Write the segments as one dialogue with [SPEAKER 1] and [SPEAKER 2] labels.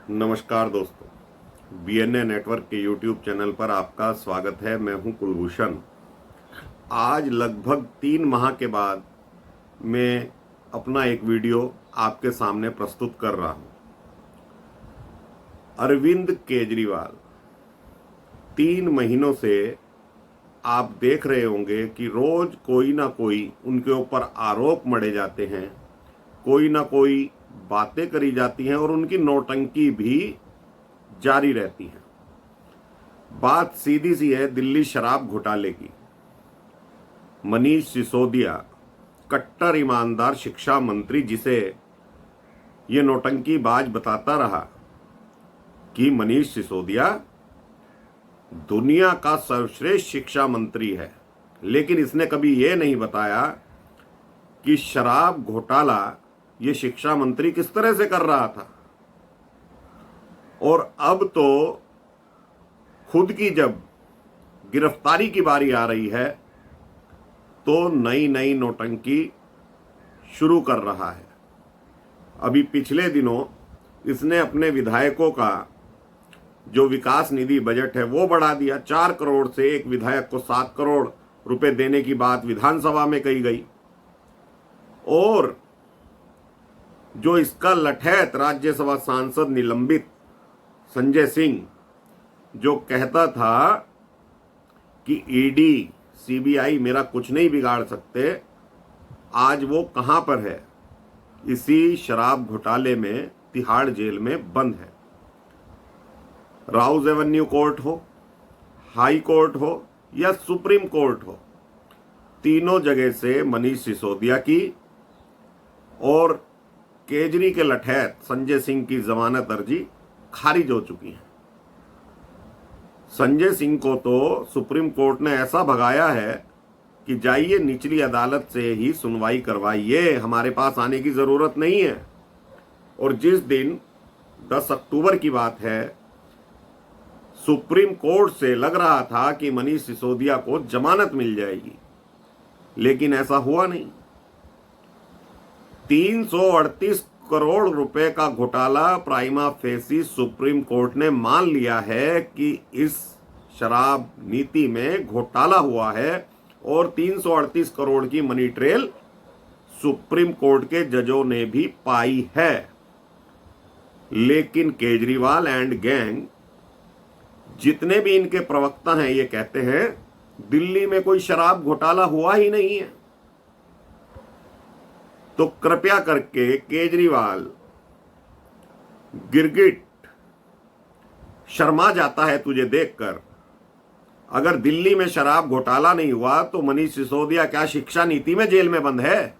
[SPEAKER 1] नमस्कार दोस्तों, BNA network के यूट्यूब चैनल पर आपका स्वागत है। मैं हूं कुलभूषण। आज लगभग 3 माह के बाद मैं अपना एक वीडियो आपके सामने प्रस्तुत कर रहा हूं। अरविंद केजरीवाल 3 महीनों से आप देख रहे होंगे कि रोज कोई ना कोई उनके ऊपर आरोप मढ़े जाते हैं, कोई ना कोई बातें करी जाती हैं और उनकी नौटंकी भी जारी रहती है। बात सीधी सी है दिल्ली शराब घोटाले की। मनीष सिसोदिया, कट्टर ईमानदार शिक्षा मंत्री, जिसे ये नौटंकी बाज बताता रहा कि मनीष सिसोदिया दुनिया का सर्वश्रेष्ठ शिक्षा मंत्री है, लेकिन इसने कभी ये नहीं बताया कि शराब घोटाला ये शिक्षा मंत्री किस तरह से कर रहा था। और अब तो खुद की जब गिरफ्तारी की बारी आ रही है तो नई नई नौटंकी शुरू कर रहा है। अभी पिछले दिनों इसने अपने विधायकों का जो विकास निधि बजट है वो बढ़ा दिया। 4 करोड़ से एक विधायक को 7 करोड़ रुपए देने की बात विधानसभा में कही गई। और जो इसका लठैत राज्यसभा सांसद निलंबित संजय सिंह, जो कहता था कि ईडी सीबीआई मेरा कुछ नहीं बिगाड़ सकते, आज वो कहां पर है? इसी शराब घोटाले में तिहाड़ जेल में बंद है। राउज एवेन्यू कोर्ट हो, हाई कोर्ट हो या सुप्रीम कोर्ट हो, तीनों जगह से मनीष सिसोदिया की और केजरी के लठैत संजय सिंह की जमानत अर्जी खारिज हो चुकी है। संजय सिंह को तो सुप्रीम कोर्ट ने ऐसा भगाया है कि जाइए निचली अदालत से ही सुनवाई करवाइए, हमारे पास आने की जरूरत नहीं है। और जिस दिन 10 अक्टूबर की बात है, सुप्रीम कोर्ट से लग रहा था कि मनीष सिसोदिया को जमानत मिल जाएगी, लेकिन ऐसा हुआ नहीं। 338 करोड़ रुपए का घोटाला प्राइमा फेसी सुप्रीम कोर्ट ने मान लिया है कि इस शराब नीति में घोटाला हुआ है और 338 करोड़ की मनी ट्रेल सुप्रीम कोर्ट के जजों ने भी पाई है। लेकिन केजरीवाल एंड गैंग, जितने भी इनके प्रवक्ता हैं, ये कहते हैं दिल्ली में कोई शराब घोटाला हुआ ही नहीं है। तो कृपया करके केजरीवाल, गिरगिट शर्मा जाता है तुझे देखकर। अगर दिल्ली में शराब घोटाला नहीं हुआ तो मनीष सिसोदिया क्या शिक्षा नीति में जेल में बंद है?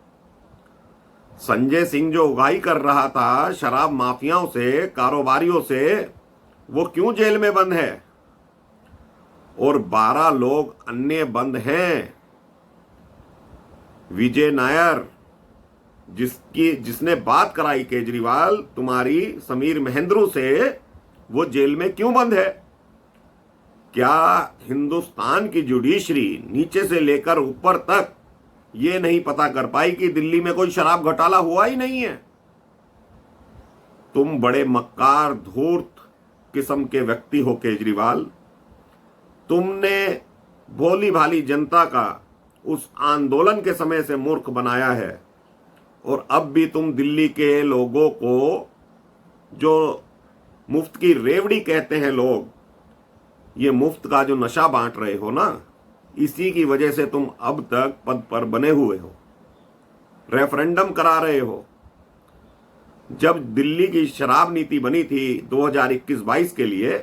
[SPEAKER 1] संजय सिंह जो उगाही कर रहा था शराब माफियाओं से, कारोबारियों से, वो क्यों जेल में बंद है? और 12 लोग अन्य बंद हैं। विजय नायर, जिसने बात कराई केजरीवाल तुम्हारी समीर महेंद्रू से, वो जेल में क्यों बंद है? क्या हिंदुस्तान की जुडिशरी नीचे से लेकर ऊपर तक ये नहीं पता कर पाई कि दिल्ली में कोई शराब घोटाला हुआ ही नहीं है? तुम बड़े मक्कार धूर्त किस्म के व्यक्ति हो केजरीवाल। तुमने भोली भाली जनता का उस आंदोलन के समय से मूर्ख बनाया है और अब भी तुम दिल्ली के लोगों को, जो मुफ्त की रेवड़ी कहते हैं लोग, ये मुफ्त का जो नशा बांट रहे हो ना, इसी की वजह से तुम अब तक पद पर बने हुए हो। रेफरेंडम करा रहे हो। जब दिल्ली की शराब नीति बनी थी 2021-22 के लिए,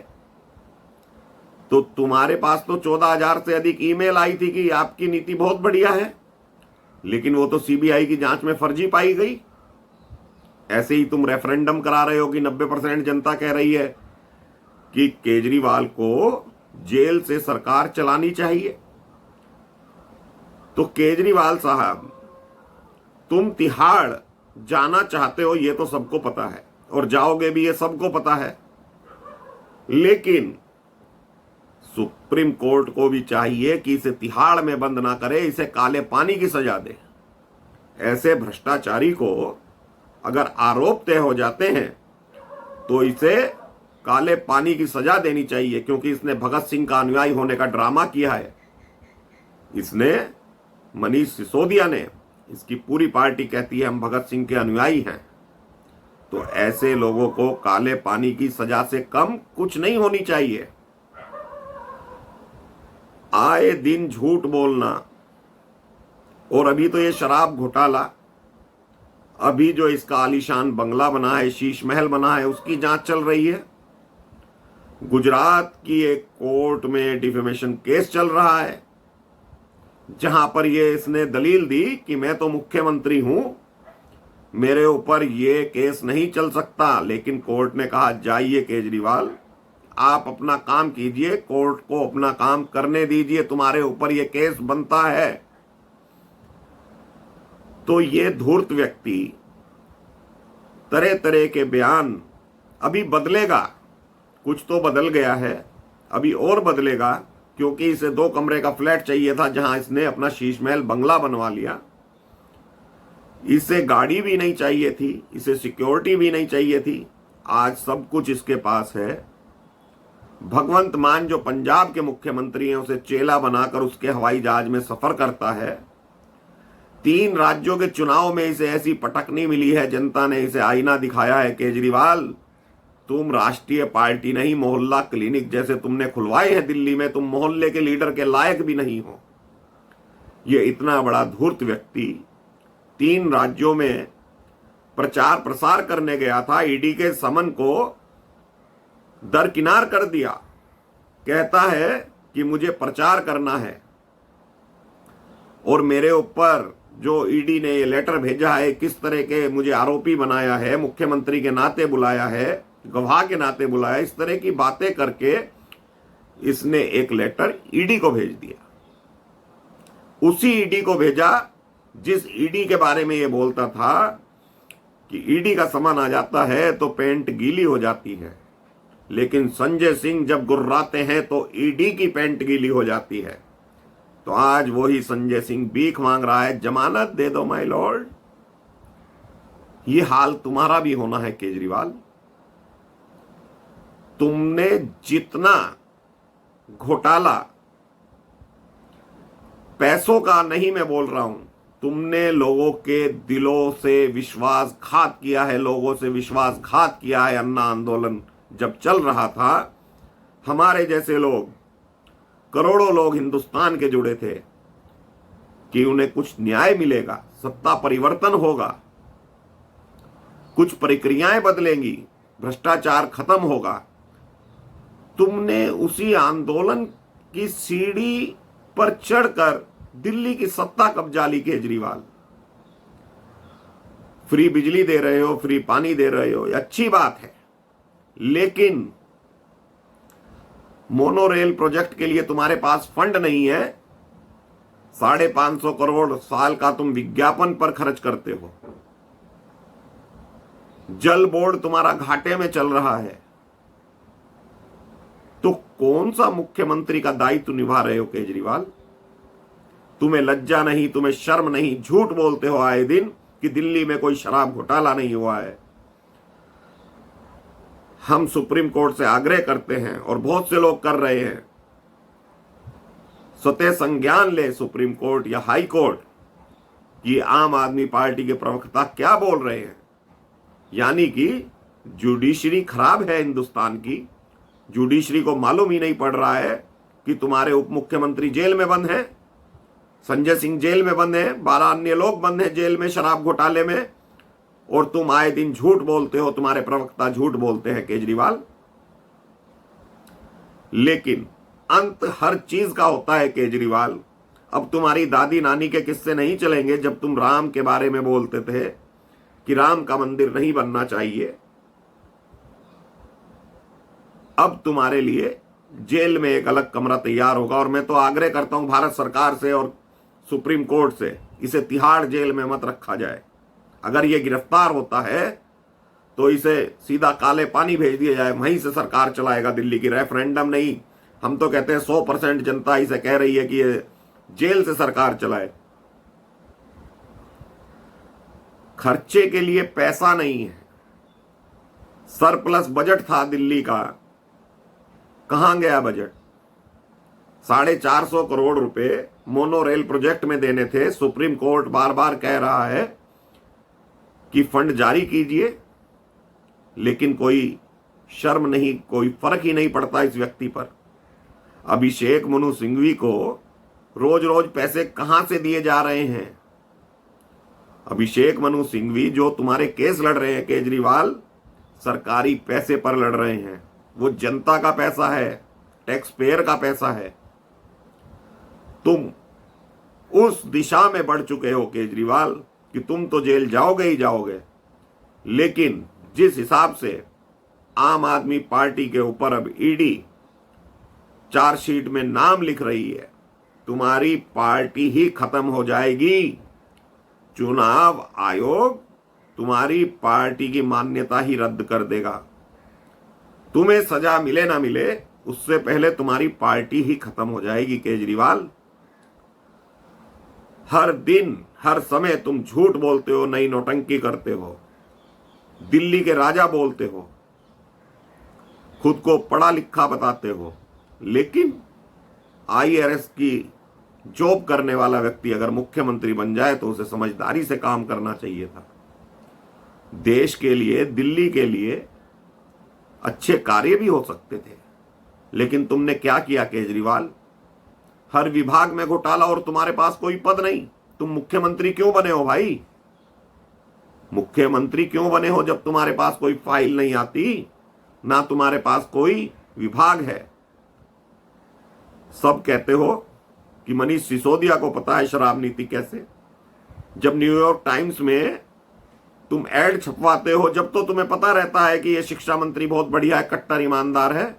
[SPEAKER 1] तो तुम्हारे पास तो 14,000 से अधिक ईमेल आई थी कि आपकी नीति बहुत बढ़िया है, लेकिन वो तो सीबीआई की जांच में फर्जी पाई गई। ऐसे ही तुम रेफरेंडम करा रहे हो कि 90% जनता कह रही है कि केजरीवाल को जेल से सरकार चलानी चाहिए। तो केजरीवाल साहब, तुम तिहाड़ जाना चाहते हो, ये तो सबको पता है, और जाओगे भी, ये सबको पता है। लेकिन सुप्रीम कोर्ट को भी चाहिए कि इसे तिहाड़ में बंद ना करे, इसे काले पानी की सजा दे। ऐसे भ्रष्टाचारी को अगर आरोप तय हो जाते हैं तो इसे काले पानी की सजा देनी चाहिए, क्योंकि इसने भगत सिंह का अनुयायी होने का ड्रामा किया है। इसने, मनीष सिसोदिया ने, इसकी पूरी पार्टी कहती है हम भगत सिंह के अनुयायी हैं। तो ऐसे लोगों को काले पानी की सजा से कम कुछ नहीं होनी चाहिए। आए दिन झूठ बोलना, और अभी तो ये शराब घोटाला, अभी जो इसका आलीशान बंगला बना है, शीश महल बना है, उसकी जांच चल रही है। गुजरात की एक कोर्ट में डिफेमेशन केस चल रहा है, जहां पर ये इसने दलील दी कि मैं तो मुख्यमंत्री हूं, मेरे ऊपर ये केस नहीं चल सकता। लेकिन कोर्ट ने कहा जाइए केजरीवाल, आप अपना काम कीजिए, कोर्ट को अपना काम करने दीजिए, तुम्हारे ऊपर ये केस बनता है। तो ये धूर्त व्यक्ति तरह तरह के बयान, अभी बदलेगा, कुछ तो बदल गया है, अभी और बदलेगा, क्योंकि इसे 2 कमरे का फ्लैट चाहिए था, जहां इसने अपना शीश महल बंगला बनवा लिया। इसे गाड़ी भी नहीं चाहिए थी, इसे सिक्योरिटी भी नहीं चाहिए थी, आज सब कुछ इसके पास है। भगवंत मान जो पंजाब के मुख्यमंत्री हैं, उसे चेला बनाकर उसके हवाई जहाज में सफर करता है। 3 राज्यों के चुनाव में इसे ऐसी पटकनी मिली है, जनता ने इसे आईना दिखाया है, केजरीवाल तुम राष्ट्रीय पार्टी नहीं, मोहल्ला क्लिनिक जैसे तुमने खुलवाए हैं दिल्ली में, तुम मोहल्ले के लीडर के लायक भी नहीं हो। ये इतना बड़ा धूर्त व्यक्ति 3 राज्यों में प्रचार प्रसार करने गया था, ईडी के समन को दरकिनार कर दिया, कहता है कि मुझे प्रचार करना है, और मेरे ऊपर जो ईडी ने ये लेटर भेजा है, किस तरह के मुझे आरोपी बनाया है, मुख्यमंत्री के नाते बुलाया है, गवाह के नाते बुलाया, इस तरह की बातें करके इसने एक लेटर ईडी को भेज दिया। उसी ईडी को भेजा जिस ईडी के बारे में ये बोलता था कि ईडी का सामान आ जाता है तो पेंट गीली हो जाती है, लेकिन संजय सिंह जब गुर्राते हैं तो ईडी की पेंट गीली हो जाती है। तो आज वही संजय सिंह भीख मांग रहा है, जमानत दे दो माय लॉर्ड। ये हाल तुम्हारा भी होना है केजरीवाल। तुमने जितना घोटाला, पैसों का नहीं मैं बोल रहा हूं, तुमने लोगों के दिलों से विश्वासघात किया है, लोगों से विश्वासघात किया है। अन्ना आंदोलन जब चल रहा था, हमारे जैसे लोग, करोड़ों लोग हिंदुस्तान के जुड़े थे कि उन्हें कुछ न्याय मिलेगा, सत्ता परिवर्तन होगा, कुछ प्रक्रियाएं बदलेंगी, भ्रष्टाचार खत्म होगा। तुमने उसी आंदोलन की सीढ़ी पर चढ़कर दिल्ली की सत्ता कब्जा ली केजरीवाल। फ्री बिजली दे रहे हो, फ्री पानी दे रहे हो, ये अच्छी बात है, लेकिन मोनोरेल प्रोजेक्ट के लिए तुम्हारे पास फंड नहीं है। 550 करोड़ साल का तुम विज्ञापन पर खर्च करते हो। जल बोर्ड तुम्हारा घाटे में चल रहा है। तो कौन सा मुख्यमंत्री का दायित्व निभा रहे हो केजरीवाल? तुम्हें लज्जा नहीं, तुम्हें शर्म नहीं, झूठ बोलते हो आए दिन कि दिल्ली में कोई शराब घोटाला नहीं हुआ है। हम सुप्रीम कोर्ट से आग्रह करते हैं, और बहुत से लोग कर रहे हैं, स्वतः संज्ञान ले सुप्रीम कोर्ट या हाई कोर्ट कि आम आदमी पार्टी के प्रवक्ता क्या बोल रहे हैं। यानी कि जुडिशरी खराब है हिंदुस्तान की। जुडिशरी को मालूम ही नहीं पड़ रहा है कि तुम्हारे उप मुख्यमंत्री जेल में बंद हैं, संजय सिंह जेल में बंद हैं, 12 अन्य लोग बंद हैं जेल में शराब घोटाले में, और तुम आए दिन झूठ बोलते हो, तुम्हारे प्रवक्ता झूठ बोलते हैं केजरीवाल। लेकिन अंत हर चीज का होता है केजरीवाल। अब तुम्हारी दादी नानी के किस्से नहीं चलेंगे जब तुम राम के बारे में बोलते थे कि राम का मंदिर नहीं बनना चाहिए। अब तुम्हारे लिए जेल में एक अलग कमरा तैयार होगा, और मैं तो आग्रह करता हूं भारत सरकार से और सुप्रीम कोर्ट से, इसे तिहाड़ जेल में मत रखा जाए। अगर ये गिरफ्तार होता है तो इसे सीधा काले पानी भेज दिया जाए, वहीं से सरकार चलाएगा दिल्ली की। रेफरेंडम नहीं, हम तो कहते हैं 100% जनता इसे कह रही है कि ये जेल से सरकार चलाए। खर्चे के लिए पैसा नहीं है, सरप्लस बजट था दिल्ली का, कहां गया बजट? 450 करोड़ रुपए मोनो रेल प्रोजेक्ट में देने थे। सुप्रीम कोर्ट बार बार कह रहा है कि फंड जारी कीजिए, लेकिन कोई शर्म नहीं, कोई फर्क ही नहीं पड़ता इस व्यक्ति पर। अभिषेक मनु सिंघवी को रोज रोज पैसे कहां से दिए जा रहे हैं? अभिषेक मनु सिंघवी जो तुम्हारे केस लड़ रहे हैं केजरीवाल, सरकारी पैसे पर लड़ रहे हैं। वो जनता का पैसा है, टैक्स पेयर का पैसा है। तुम उस दिशा में बढ़ चुके हो केजरीवाल कि तुम तो जेल जाओगे ही जाओगे। लेकिन जिस हिसाब से आम आदमी पार्टी के ऊपर अब ईडी चार्जशीट में नाम लिख रही है, तुम्हारी पार्टी ही खत्म हो जाएगी। चुनाव आयोग तुम्हारी पार्टी की मान्यता ही रद्द कर देगा। तुम्हें सजा मिले ना मिले, उससे पहले तुम्हारी पार्टी ही खत्म हो जाएगी केजरीवाल। हर दिन हर समय तुम झूठ बोलते हो, नई नौटंकी करते हो, दिल्ली के राजा बोलते हो, खुद को पढ़ा लिखा बताते हो। लेकिन आईआरएस की जॉब करने वाला व्यक्ति अगर मुख्यमंत्री बन जाए तो उसे समझदारी से काम करना चाहिए था। देश के लिए, दिल्ली के लिए अच्छे कार्य भी हो सकते थे, लेकिन तुमने क्या किया केजरीवाल? हर विभाग में घोटाला और तुम्हारे पास कोई पद नहीं। तुम मुख्यमंत्री क्यों बने हो भाई? मुख्यमंत्री क्यों बने हो जब तुम्हारे पास कोई फाइल नहीं आती, ना तुम्हारे पास कोई विभाग है? सब कहते हो कि मनीष सिसोदिया को पता है शराब नीति कैसे। जब न्यूयॉर्क टाइम्स में तुम एड छपवाते हो, जब तो तुम्हें पता रहता है कि ये शिक्षा मंत्री बहुत बढ़िया है, कट्टर ईमानदार है,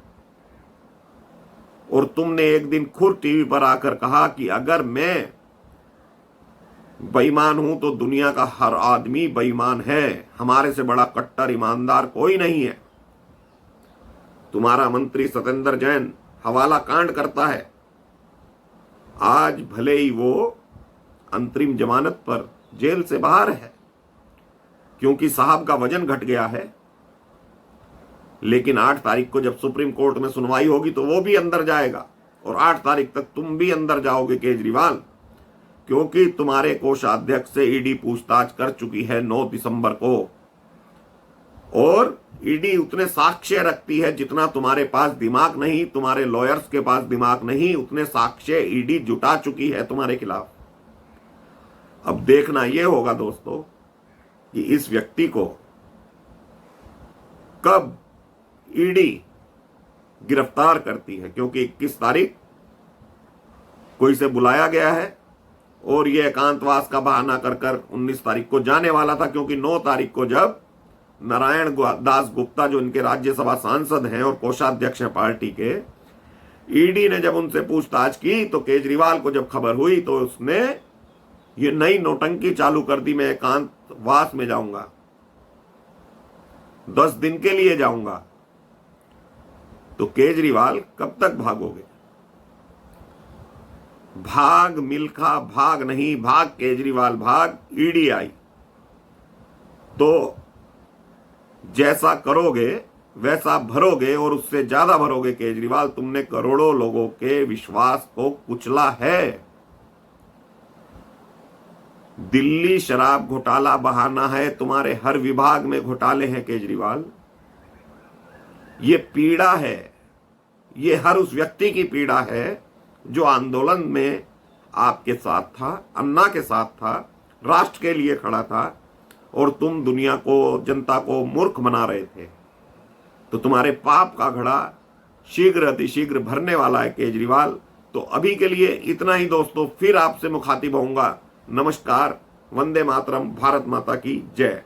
[SPEAKER 1] और तुमने एक दिन खुद टीवी पर आकर कहा कि अगर मैं बेईमान हूं तो दुनिया का हर आदमी बेईमान है, हमारे से बड़ा कट्टर ईमानदार कोई नहीं है। तुम्हारा मंत्री सत्येंद्र जैन हवाला कांड करता है। आज भले ही वो अंतरिम जमानत पर जेल से बाहर है क्योंकि साहब का वजन घट गया है, लेकिन 8 तारीख को जब सुप्रीम कोर्ट में सुनवाई होगी तो वो भी अंदर जाएगा, और 8 तारीख तक तुम भी अंदर जाओगे केजरीवाल, क्योंकि तुम्हारे कोषाध्यक्ष से ईडी पूछताछ कर चुकी है 9 दिसंबर को। और ईडी उतने साक्ष्य रखती है जितना तुम्हारे पास दिमाग नहीं, तुम्हारे लॉयर्स के पास दिमाग नहीं, उतने साक्ष्य ईडी जुटा चुकी है तुम्हारे खिलाफ। अब देखना यह होगा दोस्तों कि इस व्यक्ति को कब ईडी गिरफ्तार करती है, क्योंकि 21 तारीख को इसे बुलाया गया है और यह एकांतवास का बहाना कर 19 तारीख को जाने वाला था, क्योंकि 9 तारीख को जब नारायण दास गुप्ता जो इनके राज्यसभा सांसद हैं और कोषाध्यक्ष हैं पार्टी के, ईडी ने जब उनसे पूछताछ की तो केजरीवाल को जब खबर हुई तो उसने ये नई नौटंकी चालू कर दी, मैं एकांतवास में जाऊंगा, 10 दिन के लिए जाऊंगा। तो केजरीवाल कब तक भागोगे? भाग मिल्खा, भाग नहीं, भाग केजरीवाल भाग। ईडी आई तो जैसा करोगे वैसा भरोगे, और उससे ज्यादा भरोगे केजरीवाल। तुमने करोड़ों लोगों के विश्वास को कुचला है। दिल्ली शराब घोटाला बहाना है, तुम्हारे हर विभाग में घोटाले हैं केजरीवाल। ये पीड़ा है, ये हर उस व्यक्ति की पीड़ा है जो आंदोलन में आपके साथ था, अन्ना के साथ था, राष्ट्र के लिए खड़ा था, और तुम दुनिया को, जनता को मूर्ख बना रहे थे। तो तुम्हारे पाप का घड़ा शीघ्र अतिशीघ्र भरने वाला है केजरीवाल। तो अभी के लिए इतना ही दोस्तों, फिर आपसे मुखातिब होऊंगा। नमस्कार, वंदे मातरम, भारत माता की जय।